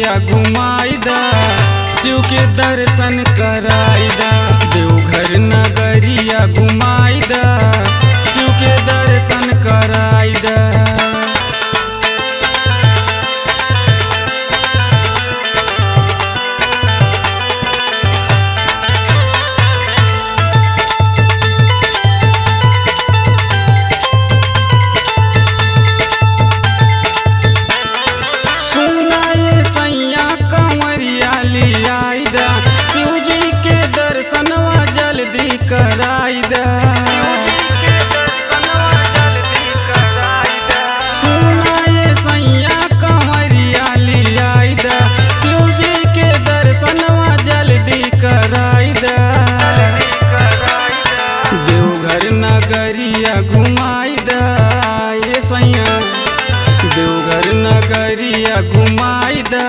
नगरिया घुमाई दा, शिव के दर्शन कराई दा। देवघर नगरिया घुमाई दा, शिव के दर्शन कराई दा। शिव जी के दर्शनवा जल्दी कराई दा। सुनाए सैया कंवरिया लियाई दा, शिव जी के दर्शनवा जल्दी कराई दा। देवघर नगरिया घुमाई दा ये सैया, देवघर नगरिया घुमाई दा,